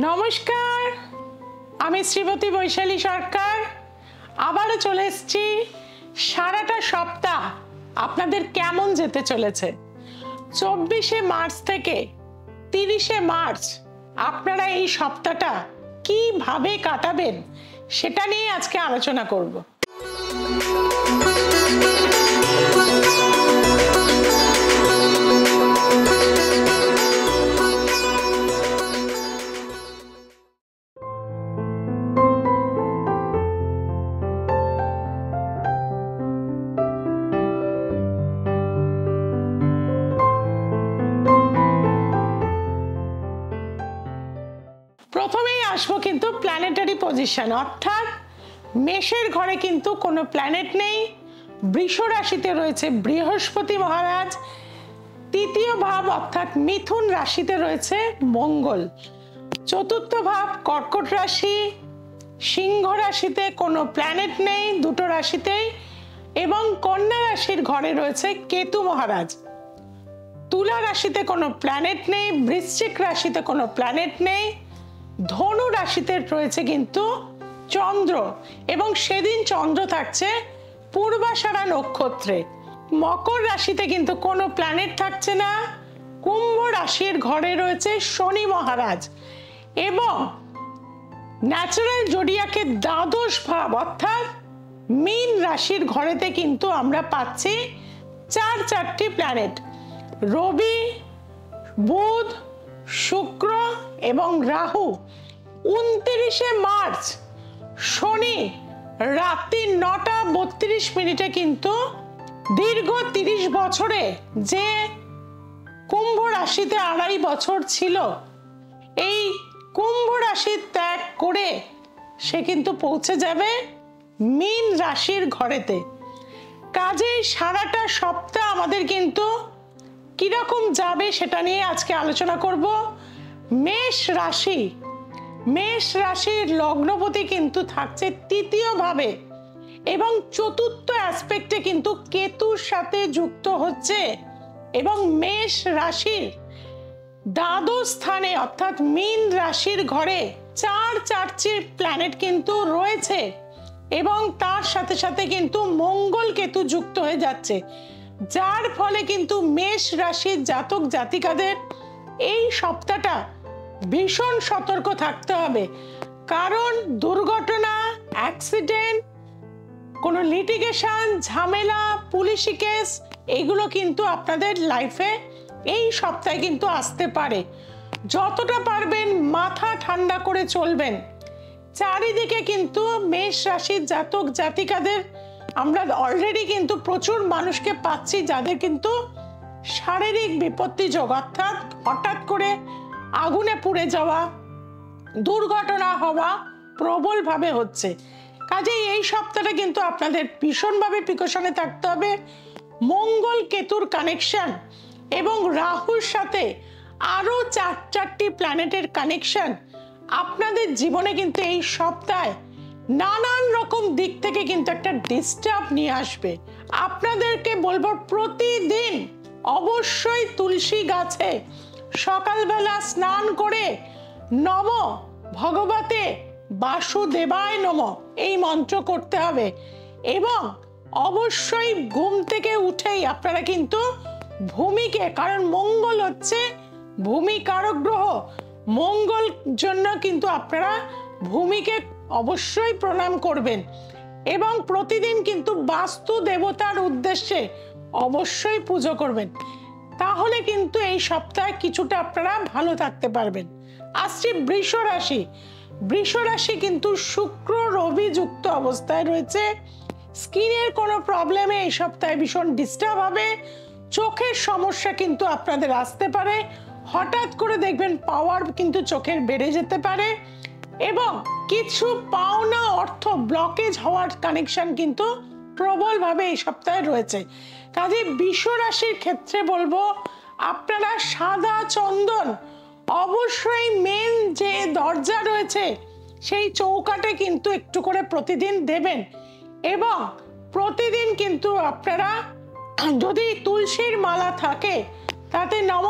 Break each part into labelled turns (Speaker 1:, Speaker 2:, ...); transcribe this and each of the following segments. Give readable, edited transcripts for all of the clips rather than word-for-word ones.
Speaker 1: নমস্কার, আমি শ্রীমতী বৈশালী সরকার আবারও চলে এসেছি। সারাটা সপ্তাহ আপনাদের কেমন যেতে চলেছে? 24শে মার্চ থেকে 30শে মার্চ আপনারা এই সপ্তাহটা কিভাবে কাটাবেন সেটা নিয়ে আজকে আলোচনা করব। প্রথমেই আসবো কিন্তু প্ল্যানেটারি পজিশন, অর্থাৎ মেষের ঘরে কিন্তু কোনো প্ল্যানেট নেই। বৃষ রাশিতে রয়েছে বৃহস্পতি মহারাজ, তৃতীয় ভাব অর্থাৎ মিথুন রাশিতে রয়েছে মঙ্গল, চতুর্থ ভাব কর্কট রাশি, সিংহ রাশিতে কোনো প্ল্যানেট নেই দুটো রাশিতেই, এবং কন্যা রাশির ঘরে রয়েছে কেতু মহারাজ। তুলা রাশিতে কোনো প্ল্যানেট নেই, বৃশ্চিক রাশিতে কোনো প্ল্যানেট নেই, ধনু রাশিতে রয়েছে কিন্তু চন্দ্র, এবং সেদিন চন্দ্র থাকছে পূর্বাষাঢ়া নক্ষত্রে। মকর রাশিতে কিন্তু কোনো প্ল্যানেট থাকছে না। কুম্ভ রাশির ঘরে রয়েছে শনি মহারাজ, এবং ন্যাচারাল জোডিয়াকের দ্বাদশ ভাব অর্থাৎ মীন রাশির ঘরেতে কিন্তু আমরা পাচ্ছি চারটি প্ল্যানেট: রবি, বুধ, শুক্র এবং রাহু। 29শে মার্চ শনি রাত্রি 9:32 কিন্তু দীর্ঘ 30 বছরে যে কুম্ভ রাশিতে 2.5 বছর ছিল, এই কুম্ভ রাশি ত্যাগ করে সে কিন্তু পৌঁছে যাবে মীন রাশির ঘরেতে। কাজেই সারাটা সপ্তাহ আমাদের কিন্তু কিরকম যাবে সেটা নিয়ে আজকে আলোচনা করব। মেষ রাশির লগ্নপতি কিন্তু থাকছে তৃতীয় ভাবে, এবং চতুর্থ অ্যাসপেক্টে কিন্তু কেতুর সাথে যুক্ত হচ্ছে, এবং মেষ রাশির দ্বাদশ স্থানে অর্থাৎ মীন রাশির ঘরে চারটি প্ল্যানেট কিন্তু রয়েছে, এবং তার সাথে সাথে কিন্তু মঙ্গল কেতু যুক্ত হয়ে যাচ্ছে, যার ফলে কিন্তু মেষ রাশির জাতক জাতিকাদের এই সপ্তাহটা ভীষণ সতর্ক থাকতে হবে। কারণ দুর্ঘটনা, অ্যাক্সিডেন্ট, কোনো লিটিগেশন, ঝামেলা, পুলিশি কেস এগুলো কিন্তু আপনাদের লাইফে এই সপ্তাহে কিন্তু আসতে পারে। যতটা পারবেন মাথা ঠান্ডা করে চলবেন। চারিদিকে কিন্তু মেষ রাশির জাতক জাতিকাদের আমরা অলরেডি কিন্তু প্রচুর মানুষকে পাচ্ছি যাদের কিন্তু শারীরিক বিপত্তি যোগ, অর্থাৎ হঠাৎ করে আগুনে পুড়ে যাওয়া, দুর্ঘটনা হওয়া প্রবলভাবে হচ্ছে। কাজেই এই সপ্তাহটা কিন্তু আপনাদের ভীষণভাবে প্রিকশনে থাকতে হবে। মঙ্গল কেতুর কানেকশন এবং রাহুর সাথে আরো চারটি প্ল্যানেটের কানেকশন আপনাদের জীবনে কিন্তু এই সপ্তাহে নানান রকম দিক থেকে কিন্তু একটা ডিস্টার্ব নিয়ে আসবে। আপনাদেরকে বলবো প্রতিদিন অবশ্যই তুলসী গাছে সকালবেলা স্নান করে নম ভগবতে বাসুদেবায় নম এই মন্ত্র করতে হবে, এবং অবশ্যই ঘুম থেকে উঠেই আপনারা কিন্তু ভূমিকে, কারণ মঙ্গল হচ্ছে ভূমি কারক গ্রহ, মঙ্গল জন্য কিন্তু আপনারা ভূমিকে অবশ্যই প্রণাম করবেন, এবং প্রতিদিন কিন্তু বাস্তু দেবতার উদ্দেশ্যে অবশ্যই পুজো করবেন। তাহলে কিন্তু এই সপ্তাহে কিছুটা আপনারা ভালো থাকতে পারবেন। আসছি বৃষ রাশি কিন্তু শুক্র রবি যুক্ত অবস্থায় রয়েছে। স্কিনের কোনো প্রবলেমে এই সপ্তাহে ভীষণ ডিস্টার্ব হবে। চোখের সমস্যা কিন্তু আপনাদের আসতে পারে, হঠাৎ করে দেখবেন পাওয়ার কিন্তু চোখের বেড়ে যেতে পারে, এবং কিছু পাওনা অর্থ ব্লকেজ হওয়ার কানেকশন কিন্তু প্রবলভাবে এই সপ্তাহে রয়েছে। কাজে বৃষ রাশির ক্ষেত্রে বলবো আপনারা সাদা চন্দন অবশ্যই মেন যে দরজা রয়েছে সেই চৌকাটে কিন্তু একটু করে প্রতিদিন দেবেন, এবং প্রতিদিন কিন্তু আপনারা যদি তুলসীর মালা থাকে তাতে নম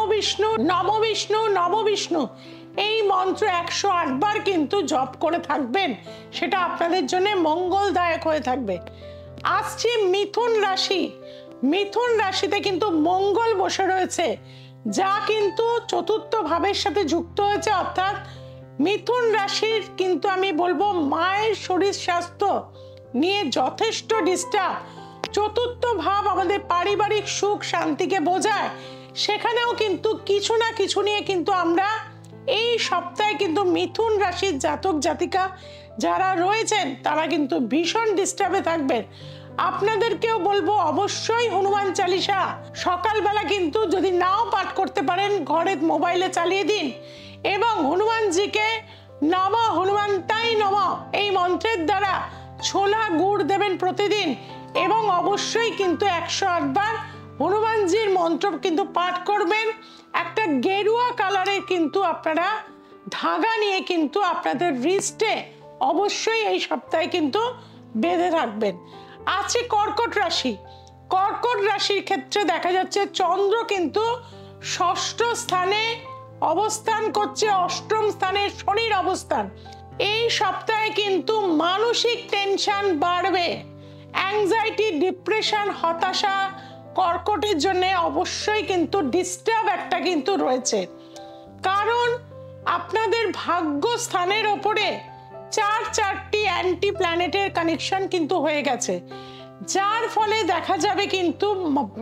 Speaker 1: বিষ্ণু এই মন্ত্র 108 বার কিন্তু জপ করে থাকবেন, সেটা আপনাদের জন্য মঙ্গলদায়ক হয়ে থাকবে। আসছে মিথুন রাশি। মিথুন রাশিতে কিন্তু মঙ্গল বসে রয়েছে, যা কিন্তু চতুর্থ ভাবের সাথে যুক্ত হয়েছে, অর্থাৎ মিথুন রাশির কিন্তু আমি বলবো মায়ের শরীর স্বাস্থ্য নিয়ে যথেষ্ট ডিস্টার্ব। চতুর্থ ভাব আমাদের পারিবারিক সুখ শান্তিকে বোঝায়, সেখানেও কিন্তু কিছু না কিছু নিয়ে কিন্তু আমরা এই সপ্তাহে কিন্তু মিথুন রাশির জাতক জাতিকা যারা রয়েছেন তারা কিন্তু ভীষণ ডিস্টার্বে থাকবেন। আপনাদেরকেও বলবো অবশ্যই হনুমান চালিসা সকালবেলা কিন্তু যদি নাও পাঠ করতে পারেন ঘরে মোবাইলে চালিয়ে দিন এবং হনুমানজিকে নম হনুমান্তাই নম এই মন্ত্রের দ্বারা ছোলা গুড় দেবেন প্রতিদিন এবং অবশ্যই কিন্তু 108 বার হনুমানজির মন্ত্র কিন্তু পাঠ করবেন। একটা গেরুয়া কালারের কিন্তু আপনারা ধাগা নিয়ে কিন্তু আপনাদের রিস্টে অবশ্যই এই সপ্তাহে কিন্তু বেঁধে রাখবেন। আছে কর্কট রাশি। কর্কট রাশির ক্ষেত্রে দেখা যাচ্ছে চন্দ্র কিন্তু ষষ্ঠ স্থানে অবস্থান করছে, অষ্টম স্থানে শনির অবস্থান। এই সপ্তাহে কিন্তু মানসিক টেনশন বাড়বে, অ্যাংজাইটি, ডিপ্রেশন, হতাশা কর্কটের জন্য অবশ্যই কিন্তু ডিস্টার্ব একটা কিন্তু রয়েছে, কারণ আপনাদের ভাগ্য স্থানের ওপরে চারটি অ্যান্টি প্ল্যানেটের কানেকশন কিন্তু হয়ে গেছে, যার ফলে দেখা যাবে কিন্তু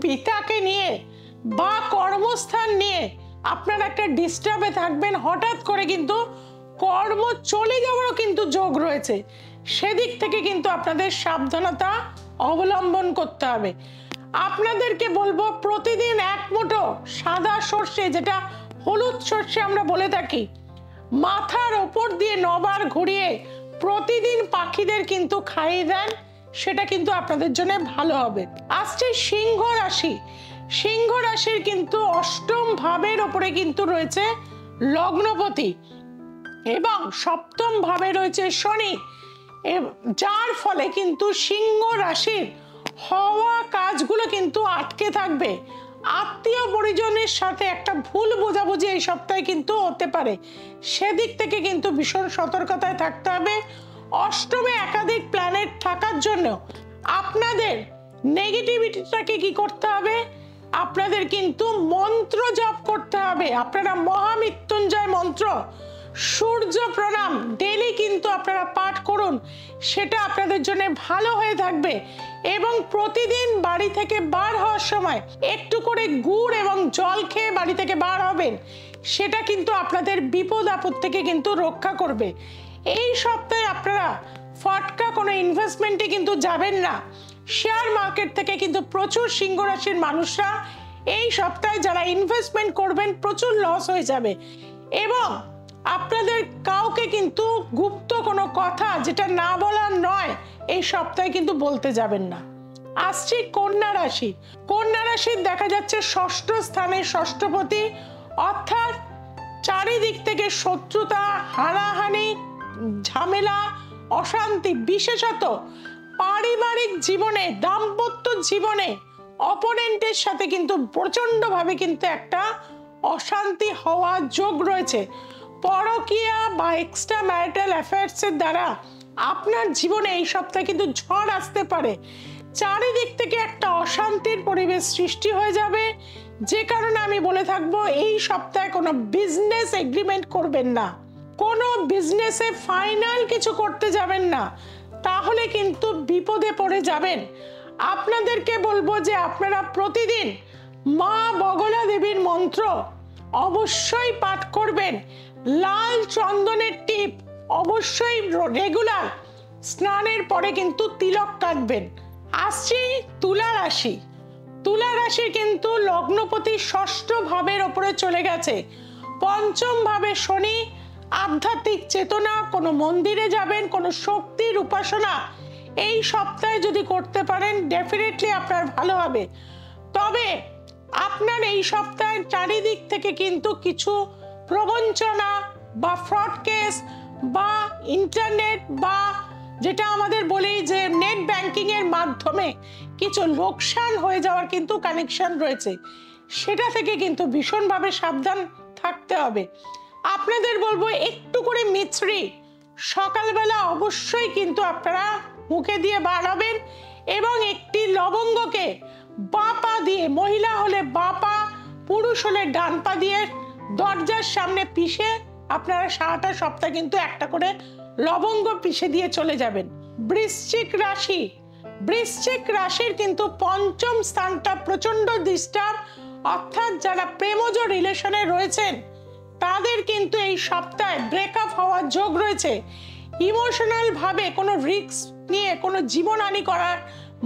Speaker 1: পিতাকে নিয়ে বা কর্মস্থান নিয়ে আপনারা একটা ডিস্টার্বে থাকবেন। হঠাৎ করে কিন্তু কর্ম চলে যাওয়ারও কিন্তু যোগ রয়েছে, সেদিক থেকে কিন্তু আপনাদের সাবধানতা অবলম্বন করতে হবে। আপনাদেরকে বলবো প্রতিদিন 1 মুঠো সাদা সর্ষে, যেটা হলুদ সর্ষে আমরা বলে থাকি, মাথার ওপর দিয়ে 9 বার ঘুরিয়ে প্রতিদিন পাখিদের কিন্তু খাইয়ে দেন, সেটা কিন্তু আপনাদের জন্য ভালো হবে। আসছে সিংহ রাশি। সিংহ রাশির কিন্তু অষ্টম ভাবের ওপরে কিন্তু রয়েছে লগ্নপতি এবং সপ্তম ভাবে রয়েছে শনি, যার ফলে কিন্তু সিংহ রাশির হওয়া কাজগুলো কিন্তু আটকে থাকবে। আত্মীয় পরিজনের সাথে একটা ভুল বোঝাবুঝি এই সপ্তাহে কিন্তু হতে পারে, সেদিক থেকে কিন্তু ভীষণ সতর্কতায় থাকতে হবে। অষ্টমে একাধিক প্ল্যানেট থাকার জন্য আপনাদের নেগেটিভিটিটাকে কি করতে হবে, আপনাদের কিন্তু মন্ত্র জপ করতে হবে। আপনারা মহামৃত্যুঞ্জয় মন্ত্র, সূর্য প্রণাম ডেলি কিন্তু আপনারা পাঠ করুন, সেটা আপনাদের জন্য ভালো হয়ে থাকবে। এবং প্রতিদিন বাড়ি থেকে বার হওয়ার সময় একটু করে গুড় এবং জল খেয়ে বাড়ি থেকে বার হবেন, সেটা কিন্তু আপনাদের বিপদ আপদ থেকে কিন্তু রক্ষা করবে। এই সপ্তাহে আপনারা ফটকা কোনো ইনভেস্টমেন্টে কিন্তু যাবেন না। শেয়ার মার্কেট থেকে কিন্তু প্রচুর সিংহ রাশির মানুষরা এই সপ্তাহে যারা ইনভেস্টমেন্ট করবেন প্রচুর লস হয়ে যাবে এবং আপনাদের কাউকে কিন্তু গুপ্ত কোনো কথা যেটা না বলার নয় এই সপ্তাহে কিন্তু বলতে যাবেন না। আসছে কন্যা রাশি। কন্যা রাশির দেখা যাচ্ছে ষষ্ঠ স্থানে ষষ্ঠপতি, অর্থাৎ চারিদিক থেকে শত্রুতা, হানাহানি, ঝামেলা, অশান্তি, বিশেষত পারিবারিক জীবনে, দাম্পত্য জীবনে অপোনেন্টের সাথে কিন্তু প্রচন্ডভাবে কিন্তু একটা অশান্তি হওয়ার যোগ রয়েছে। পরকীয়া বা এক্সট্রা ম্যারিটাল অ্যাফেয়ার্সের দ্বারা আপনার জীবনে এই সপ্তাহে কিন্তু ঝড় আসতে পারে। চারিদিক থেকে একটা অশান্তির পরিবেশ সৃষ্টি হয়ে যাবে, যে কারণে আমি বলে থাকবো এই সপ্তাহে কোনো বিজনেস এগ্রিমেন্ট করবেন না, কোনো বিজনেসে ফাইনাল কিছু করতে যাবেন না, তাহলে কিন্তু বিপদে পড়ে যাবেন। আপনাদেরকে বলবো যে আপনারা প্রতিদিন মা বগলা দেবীর মন্ত্র অবশ্যই পাঠ করবেন। লাল চন্দনের টিপ অবশ্যই রেগুলার স্নানের পরে কিন্তু তিলক কাটবেন। আসছি তুলা রাশি। তুলা রাশি কিন্তু লগ্নপতি ষষ্ঠ ভাবের ওপরে চলে গেছে, পঞ্চম ভাবে শনি। আধ্যাত্মিক চেতনা, কোনো মন্দিরে যাবেন, কোনো শক্তির উপাসনা এই সপ্তাহে যদি করতে পারেন ডেফিনেটলি আপনার ভালো হবে। তবে আপনার এই সপ্তাহে চারিদিক থেকে কিন্তু কিছু প্রবঞ্চনা বা ফ্রড কেস বা ইন্টারনেট বা যেটা আমাদের বলি যে নেট ব্যাংকিং এর মাধ্যমে কিছু লোকসান হয়ে যাওয়ার কিন্তু কানেকশন রয়েছে, সেটা থেকে কিন্তু ভীষণভাবে সাবধান থাকতে হবে। আপনাদের বলবো একটু করে মিছরি সকালবেলা অবশ্যই কিন্তু আপনারা মুখে দিয়ে বার হবেন এবং একটি লবঙ্গকে বাঁ পা দিয়ে, মহিলা হলে বাঁ পা, পুরুষ হলে ডান পা দিয়ে দরজার সামনে পিষে আপনারা সারাটা সপ্তাহ কিন্তু একটা করে লবঙ্গ পিষে দিয়ে চলে যাবেন। বৃশ্চিক রাশি, বৃশ্চিক রাশির কিন্তু পঞ্চম স্থানটা প্রচন্ড ডিস্টার্ব, অর্থাৎ যারা প্রেমজ রিলেশনে রয়েছেন তাদের কিন্তু এই সপ্তাহে ব্রেকআপ হওয়ার যোগ রয়েছে। ইমোশনাল ভাবে কোনো রিস্ক নিয়ে কোনো জীবনহানি করার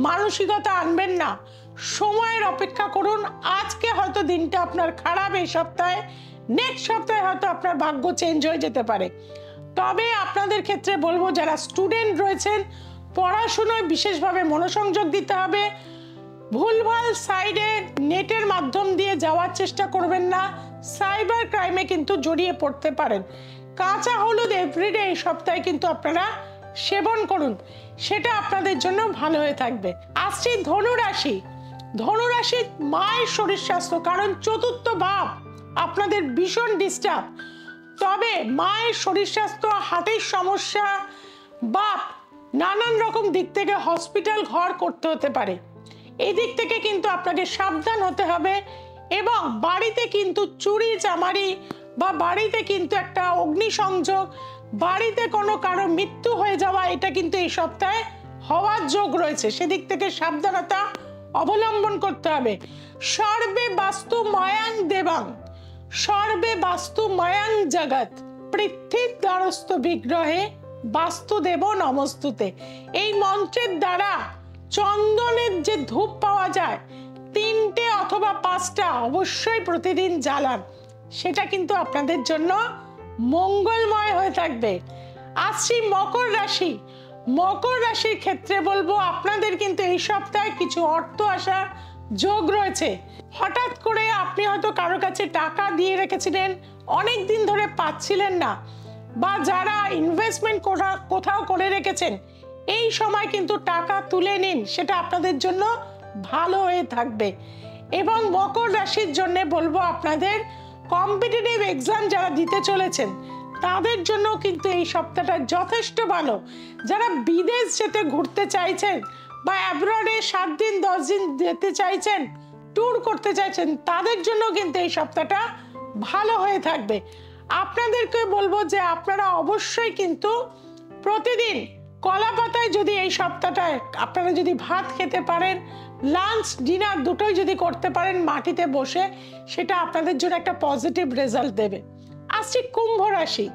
Speaker 1: মানসিকতা আনবেন না, সময়ের অপেক্ষা করুন। আজকে হয়তো দিনটা আপনার খারাপ, এই সপ্তাহে, নেক্সট সপ্তাহে হয়তো আপনার ভাগ্য চেঞ্জ হয়ে যেতে পারে। তবে আপনাদের ক্ষেত্রে বলবো যারা স্টুডেন্ট রয়েছেন পড়াশোনায় বিশেষভাবে মনোসংযোগ দিতে হবে। ভুলভাল সাইডে নেটের মাধ্যম দিয়ে যাওয়ার চেষ্টা করবেন না, সাইবার ক্রাইমে কিন্তু জড়িয়ে পড়তে পারেন। কাঁচা হলুদ এভরিডে এই সপ্তাহে কিন্তু আপনারা সেবন করুন, সেটা আপনাদের জন্য ভালো হয়ে থাকবে। আসছি ধনুরাশি। ধনুরাশির মায়ের শরীর স্বাস্থ্য, কারণ চতুর্থ ভাব আপনাদের ভীষণ ডিস্টার্ব। তবে মায়ের শরীর স্বাস্থ্য, হার্টের সমস্যা বা নানান রকম দিক থেকে হসপিটাল ঘর করতে হতে পারে, এই দিক থেকে কিন্তু আপনাকে সাবধান হতে হবে। এবং বাড়িতে কিন্তু চুরি চামারি বা বাড়িতে কিন্তু একটা অগ্নিসংযোগ, বাড়িতে কোনো কারো মৃত্যু হয়ে যাওয়া, এটা কিন্তু এই সপ্তাহে হওয়ার যোগ রয়েছে, সেদিক থেকে সাবধানতা অবলম্বন করতে হবে। সর্বে বাস্তু ময়াং দেবাং, সর্বে বাস্তু ময়াং জগৎ, পৃথিবীর দ্বারস্থ বিগ্রহে বাস্তুদেব নমস্তুতে। এই মন্ত্রের দ্বারা চন্দনের যে ধূপ পাওয়া যায় 3টে অথবা 5টা অবশ্যই প্রতিদিন জ্বালান, সেটা কিন্তু আপনাদের জন্য মঙ্গলময় হয়ে থাকবে। আসছি মকর রাশি। মকর রাশির ক্ষেত্রে বলবো আপনাদের কিন্তু এই সপ্তাহে কিছু অর্থ আসার যোগ রয়েছে। হঠাৎ করে আপনি হয়তো কারো কাছে টাকা দিয়ে রেখেছিলেন, অনেক দিন ধরে পাচ্ছিলেন না, বা যারা ইনভেস্টমেন্ট কোথাও করে রেখেছেন, এই সময় কিন্তু টাকা তুলে নিন, সেটা আপনাদের জন্য ভালো হয়ে থাকবে। এবং মকর রাশির জন্য বলবো আপনাদের কম্পিটিটিভ এক্সাম যারা দিতে চলেছেন তাদের জন্য কিন্তু এই সপ্তাহটা যথেষ্ট ভালো। যারা বিদেশ যেতে ঘুরতে চাইছেন বা অ্যাব্রডে 7 দিন 10 দিন যেতে চাইছেন, ট্যুর করতে চাইছেন, তাদের জন্য কিন্তু এই সপ্তাহটা ভালো হয়ে থাকবে। আপনাদেরকে বলবো যে আপনারা অবশ্যই কিন্তু প্রতিদিন কলা পাতায় যদি এই সপ্তাহটায় আপনারা যদি ভাত খেতে পারেন, লাঞ্চ ডিনার দুটোই যদি করতে পারেন মাটিতে বসে, সেটা আপনাদের জন্য একটা পজিটিভ রেজাল্ট দেবে। আসছি কুম্ভ রাশি।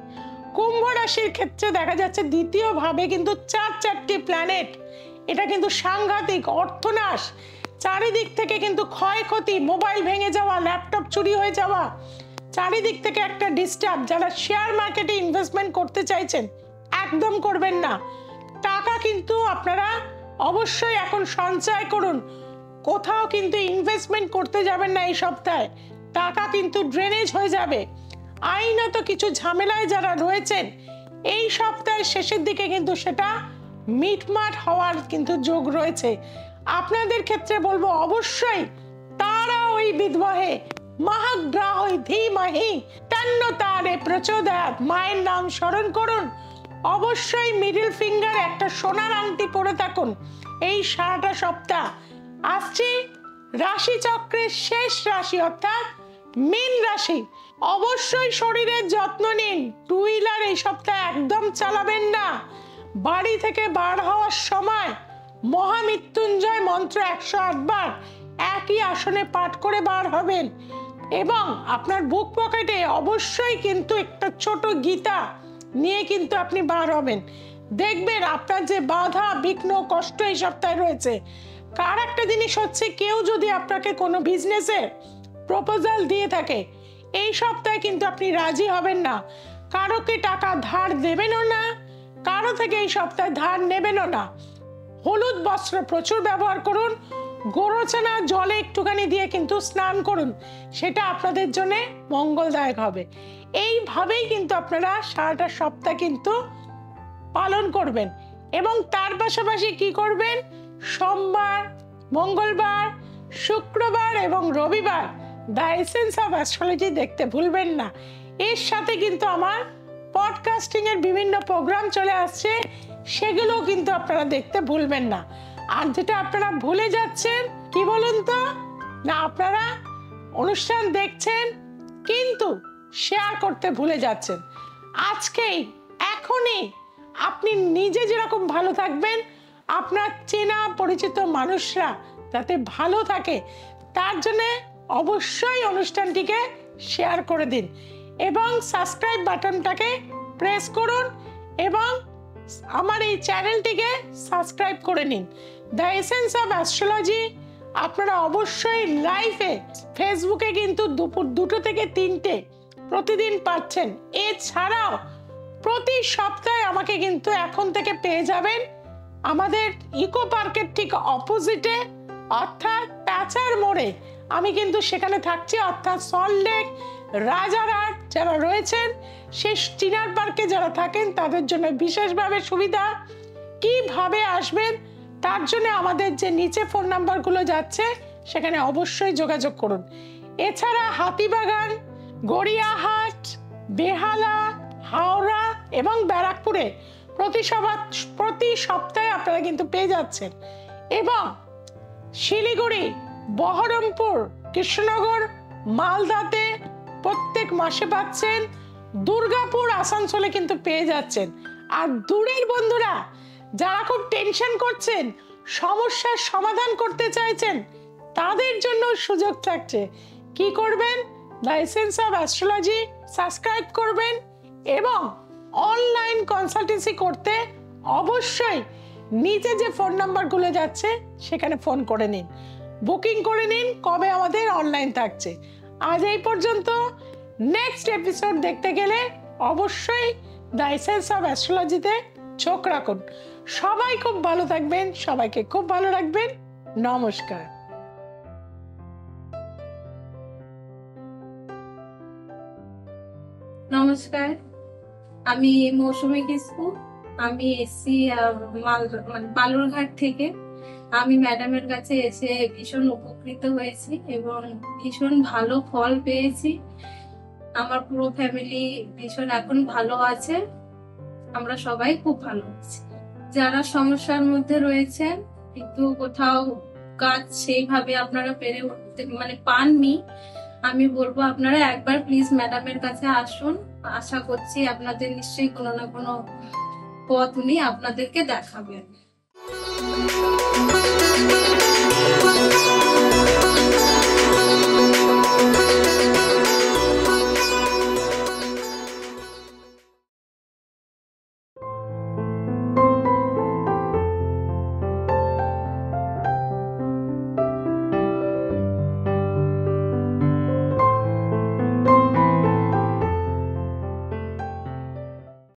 Speaker 1: কুম্ভ রাশির ক্ষেত্রে দেখা যাচ্ছে দ্বিতীয় ভাবে কিন্তু 4টি প্ল্যানেট, এটা কিন্তু সাংঘাতিক অর্থনাশ, চারিদিক থেকে কিন্তু ক্ষয়ক্ষতি, মোবাইল ভেঙে যাওয়া, ল্যাপটপ চুরি হয়ে যাওয়া, চারিদিক থেকে একটা ডিস্টার্ব। যারা শেয়ার মার্কেটে ইনভেস্টমেন্ট করতে চাইছেন একদম করবেন না, টাকা কিন্তু আপনারা অবশ্যই এখন সঞ্চয় করুন, কোথাও কিন্তু ইনভেস্টমেন্ট করতে যাবেন না এই সপ্তাহে, টাকা কিন্তু ড্রেনেজ হয়ে যাবে। আইনত কিছু ঝামেলায় যারা রয়েছেন এই সপ্তাহের শেষের দিকে কিন্তু সেটা মিটমাট হওয়ার কিন্তু যোগ রয়েছে। আপনাদের ক্ষেত্রে বলবো অবশ্যই তারা ওই বিদ্মহে মহাগ্রহই ধীমহি তন্নো তারে প্রচোদয়াৎ, মায়ের নাম স্মরণ করুন। অবশ্যই মিডল ফিঙ্গার একটা সোনার আংটি পরে থাকুন এই সারাটা সপ্তাহ। আসছি রাশি চক্রের শেষ রাশি অর্থাৎ মীন রাশি। অবশ্যই শরীরের যত্ন নিন, টু হুইলার এই সপ্তাহে একদম চালাবেন না। বাড়ি থেকে বার হওয়ার সময় মহামৃত্যুঞ্জয় মন্ত্র 108 বার একই আসনে পাঠ করে বার হবেন। এবং আপনার বুক পকেটে অবশ্যই কিন্তু একটা ছোট গীতা নিয়ে কিন্তু আপনি বার হবেন। দেখবেন আপনার যে বাধা বিঘ্ন কষ্ট এই সপ্তাহে রয়েছে, কার একটা জিনিস হচ্ছে, কেউ যদি আপনাকে কোনো বিজনেসের প্রপোজাল দিয়ে থাকে এই সপ্তাহে কিন্তু আপনি রাজি হবেন না, কারোকে টাকা ধার দেবেনও না, কারো থেকে এই সপ্তাহে ধার নেবেনও না। হলুদ বস্ত্র প্রচুর ব্যবহার করুন, গোরচনা জলে একটুখানি দিয়ে কিন্তু স্নান করুন, সেটা আপনাদের জন্য মঙ্গলদায়ক হবে। এইভাবেই কিন্তু আপনারা সারাটা সপ্তাহ কিন্তু পালন করবেন। এবং তার পাশাপাশি কি করবেন, সোমবার, মঙ্গলবার, শুক্রবার এবং রবিবার দ্য এসেন্স অফ অ্যাস্ট্রোলজি দেখতে ভুলবেন না। এর সাথে কিন্তু আমার পডকাস্টিং এর বিভিন্ন প্রোগ্রাম চলে আসছে, সেগুলো কিন্তু আপনারা দেখতে ভুলবেন না। আর যেটা আপনারা ভুলে যাচ্ছেন কি বলুন তো, না আপনারা অনুষ্ঠান দেখছেন কিন্তু শেয়ার করতে ভুলে যাচ্ছেন। আজকেই এখনই আপনি নিজে যেরকম ভালো থাকবেন, আপনার চেনা পরিচিত মানুষরা যাতে ভালো থাকে তার জন্য অবশ্যই অনুষ্ঠানটিকে শেয়ার করে দিন এবং সাবস্ক্রাইব বাটনটাকে প্রেস করুন এবং আমার এই চ্যানেলটিকে সাবস্ক্রাইব করে নিন। দ্য এসেন্স অফ অ্যাস্ট্রোলজি আপনারা অবশ্যই লাইভে ফেসবুকে কিন্তু দুপুর 2টো থেকে 3টে প্রতিদিন পাচ্ছেন। এছাড়াও প্রতি সপ্তাহে আমাকে কিন্তু এখন থেকে পেয়ে যাবেন আমাদের ইকো পার্কের ঠিক অপোজিটে, অর্থাৎ প্যাচার মোড়ে আমি কিন্তু সেখানে থাকছি। অর্থাৎ সল্টলেক, রাজারহাট যারা রয়েছেন, সেই চিনার পার্কে যারা থাকেন তাদের জন্য বিশেষভাবে সুবিধা। কিভাবে আসবেন তার জন্য আমাদের যে নিচে ফোন নাম্বারগুলো যাচ্ছে সেখানে অবশ্যই যোগাযোগ করুন। এছাড়া হাতিবাগান, গড়িয়াহাট, বেহালা, হাওড়া এবং ব্যারাকপুরে প্রতি সপ্তাহে আপনারা কিন্তু পেয়ে যাচ্ছেন এবং শিলিগুড়ি, বহরমপুর, কৃষ্ণনগর, মালদাতে প্রত্যেক মাসে পাচ্ছেন। দুর্গাপুর, আসানসোলে কিন্তু পেয়ে যাচ্ছেন। আর দূরের বন্ধুরা যারা খুব টেনশন করছেন, সমস্যার সমাধান করতে চাইছেন, তাদের জন্য সুযোগ থাকছে। কি করবেন? The essence of astrology subscribe করবেন এবং অনলাইন কনসালটেন্সি করতে অবশ্যই নিচে যে ফোন নাম্বারগুলো যাচ্ছে সেখানে ফোন করে নিন, বুকিং করে নিন কবে আমাদের অনলাইন থাকছে। আজ এই পর্যন্ত। নেক্সট এপিসোড দেখতে গেলে অবশ্যই দ্য এসেন্স অফ অ্যাস্ট্রোলজিতে চোখ রাখুন। সবাই খুব ভালো থাকবেন, সবাইকে খুব ভালো রাখবেন। নমস্কার।
Speaker 2: নমস্কার, আমি মৌসুমী কিসকু। আমি এসছি বালুরঘাট থেকে। আমি ম্যাডামের কাছে এসে ভীষণ উপকৃত হয়েছি এবং ভীষণ ভালো ফল পেয়েছি। আমার পুরো ফ্যামিলি ভীষণ এখন ভালো আছে, আমরা সবাই খুব ভালো আছি। যারা সমস্যার মধ্যে রয়েছেন কিন্তু কোথাও কাজ সেইভাবে আপনারা পেরে উঠতে পাননি, আমি বলবো আপনারা একবার প্লিজ ম্যাডামের কাছে আসুন। আশা করছি আপনাদের নিশ্চয়ই কোনো না কোনো পথ উনি আপনাদেরকে দেখাবেন।